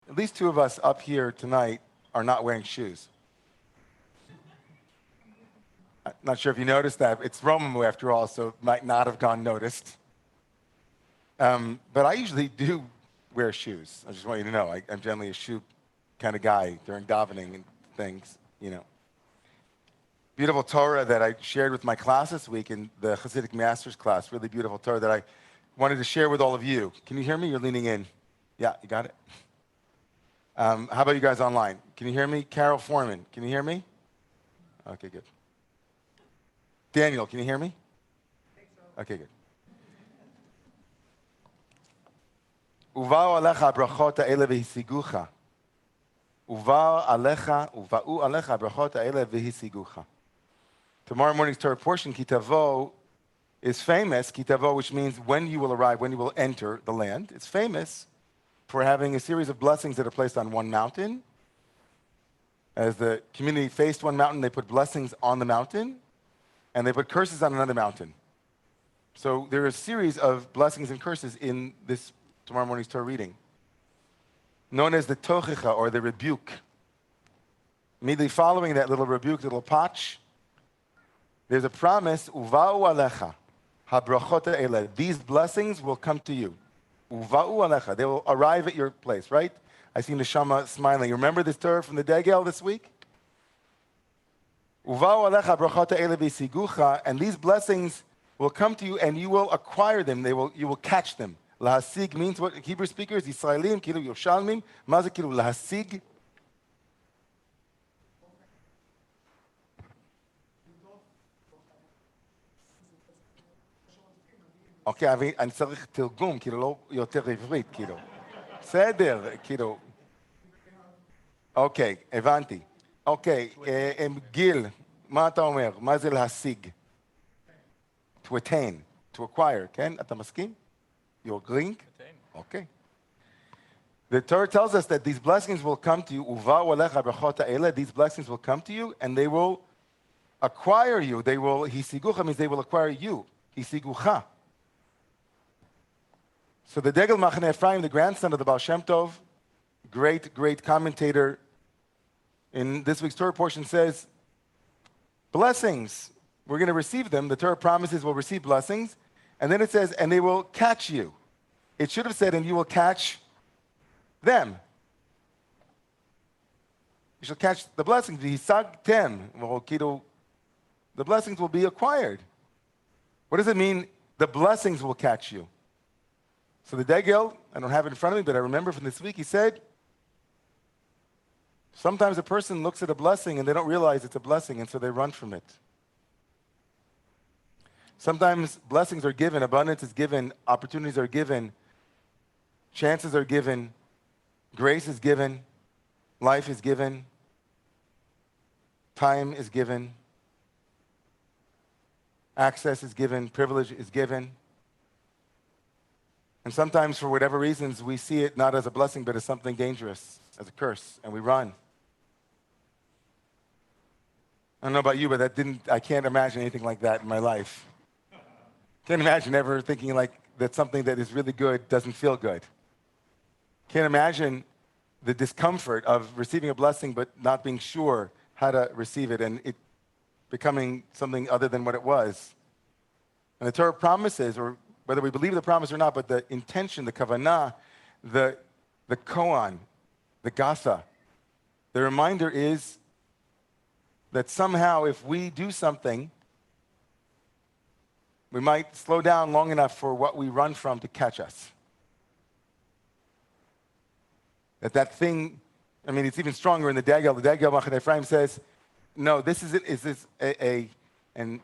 at least two of us up here tonight are not wearing shoes. I'm not sure if you noticed that. It's Roman after all, so it might not have gone noticed. But I usually do wear shoes. I just want you to know. I'm generally a shoe kind of guy during davening and things, you know. Beautiful Torah that I shared with my class this week in the Hasidic Masters class. Really beautiful Torah that I wanted to share with all of you. Can you hear me? You're leaning in. Yeah, you got it? How about you guys online? Can you hear me? Carol Foreman, can you hear me? Okay, good. Daniel, can you hear me? I think so. Okay, good. Uva'u alecha brachot ha'ele v'hisigucha. Uva'u alecha brachot ha'ele v'hisigucha. Tomorrow morning's Torah portion, Ki Tavo, is famous. Ki Tavo, which means when you will arrive, when you will enter the land. It's famous for having a series of blessings that are placed on one mountain. As the community faced one mountain, they put blessings on the mountain, and they put curses on another mountain. So there are a series of blessings and curses in this tomorrow morning's Torah reading, known as the tochicha, or the rebuke. Immediately following that little rebuke, little patch, there's a promise, Uva'u alecha, habrachot ha'ele. These blessings will come to you. Uva'u alecha. They will arrive at your place, right? I see Neshama smiling. You remember this Torah from the Degel this week? Uva'u alecha brachot ha'ele v'sigucha. And these blessings will come to you and you will acquire them. You will catch them. Lahasig means what? Hebrew speakers, Yisraelim, kilu Yoshalmim. Maza kilu lahasig. אוקיי, אני צריך תרגום, כאילו לא יותר עברית, כאילו. בסדר, כאילו. אוקיי, הבנתי. אוקיי, גיל, מה אתה אומר? מה זה להשיג? To attain, to acquire, כן? אתה מסכים? You agreeing? Okay. The Torah tells us that these blessings will come to you. Uva'u alecha brachot ha'ele. These blessings will come to you, and they will acquire you. They will, hisigucha means they will acquire you. Hisigucha. So the Degel Machane Ephraim, the grandson of the Baal Shem Tov, great commentator in this week's Torah portion says, blessings, we're going to receive them. The Torah promises we'll receive blessings. And then it says, and they will catch you. It should have said, and you will catch them. You shall catch the blessings. The blessings will be acquired. What does it mean? The blessings will catch you. So the Degel, I don't have it in front of me, but I remember from this week, he said, sometimes a person looks at a blessing and they don't realize it's a blessing, and so they run from it. Sometimes blessings are given, abundance is given, opportunities are given, chances are given, grace is given, life is given, time is given, access is given, privilege is given. And sometimes, for whatever reasons, we see it not as a blessing, but as something dangerous, as a curse, and we run. I don't know about you, but I can't imagine anything like that in my life. Can't imagine ever thinking like that something that is really good doesn't feel good. Can't imagine the discomfort of receiving a blessing but not being sure how to receive it and it becoming something other than what it was. And the Torah promises, or whether we believe the promise or not, but the intention, the kavanah, the koan, the gasa, the reminder is that somehow if we do something, we might slow down long enough for what we run from to catch us. That thing, I mean, it's even stronger in the Degel. The Degel Machane Ephraim says, no, this is an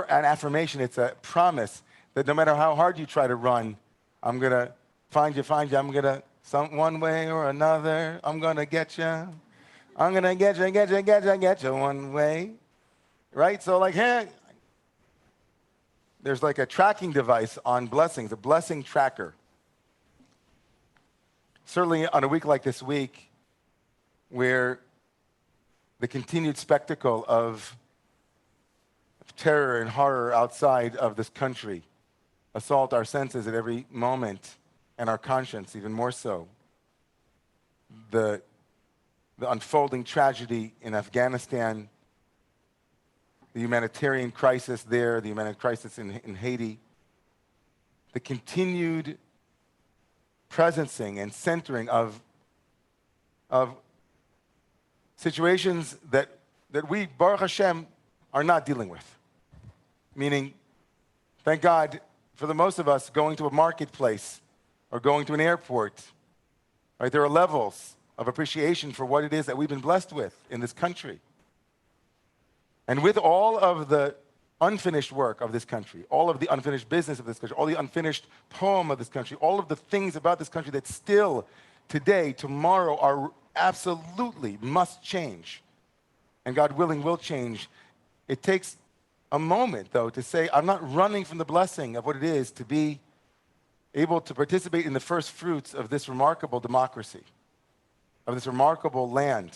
affirmation, it's a promise that no matter how hard you try to run, I'm going to find you, I'm going to, one way or another, I'm going to get you. I'm going to get you one way. Right? So like, hey, there's like a tracking device on blessings, a blessing tracker. Certainly on a week like this week, where the continued spectacle of terror and horror outside of this country assault our senses at every moment, and our conscience even more so. the unfolding tragedy in Afghanistan, the humanitarian crisis there, the humanitarian crisis in Haiti, the continued presencing and centering of situations that we, Baruch Hashem, are not dealing with. Meaning, thank God, for the most of us, going to a marketplace or going to an airport, right, there are levels of appreciation for what it is that we've been blessed with in this country. And with all of the unfinished work of this country, all of the unfinished business of this country, all the unfinished poem of this country, all of the things about this country that still today, tomorrow, are absolutely must change, and God willing will change, it takes a moment, though, to say, I'm not running from the blessing of what it is to be able to participate in the first fruits of this remarkable democracy, of this remarkable land,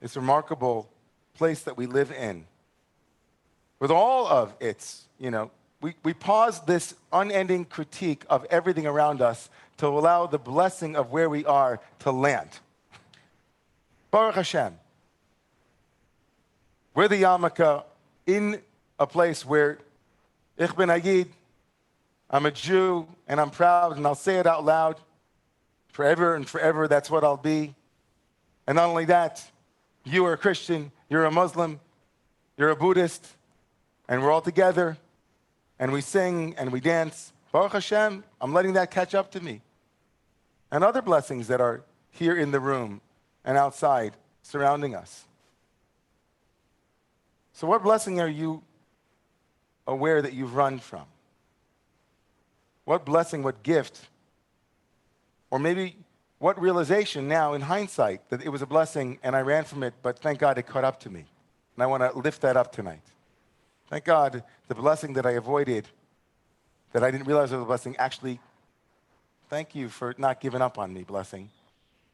this remarkable place that we live in. With all of its, we pause this unending critique of everything around us to allow the blessing of where we are to land. Baruch Hashem. We're the yarmulke in a place where Ich bin Ayid, I'm a Jew, and I'm proud, and I'll say it out loud. Forever and forever, that's what I'll be. And not only that, you are a Christian, you're a Muslim, you're a Buddhist, and we're all together, and we sing and we dance. Baruch Hashem, I'm letting that catch up to me. And other blessings that are here in the room and outside surrounding us. So what blessing are you aware that you've run from? What blessing, what gift, or maybe what realization now in hindsight that it was a blessing and I ran from it, but thank God it caught up to me. And I want to lift that up tonight. Thank God the blessing that I avoided, that I didn't realize was a blessing, actually, thank you for not giving up on me, blessing.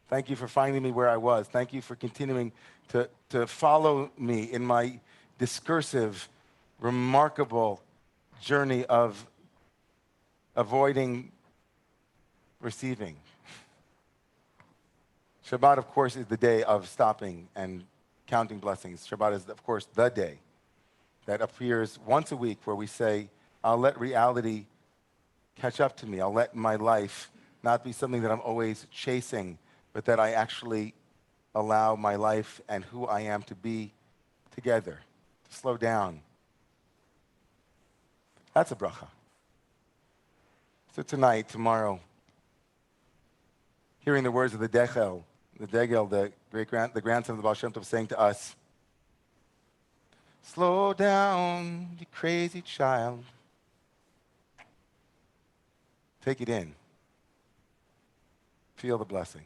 Thank you for finding me where I was. Thank you for continuing to follow me in my discursive, remarkable journey of avoiding receiving. Shabbat, of course, is the day of stopping and counting blessings. Shabbat is, of course, the day that appears once a week where we say, I'll let reality catch up to me. I'll let my life not be something that I'm always chasing, but that I actually allow my life and who I am to be together, to slow down. That's a bracha. So tonight, tomorrow, hearing the words of the Degel, the grandson of the Baal Shem Tov, saying to us, slow down, you crazy child. Take it in. Feel the blessing.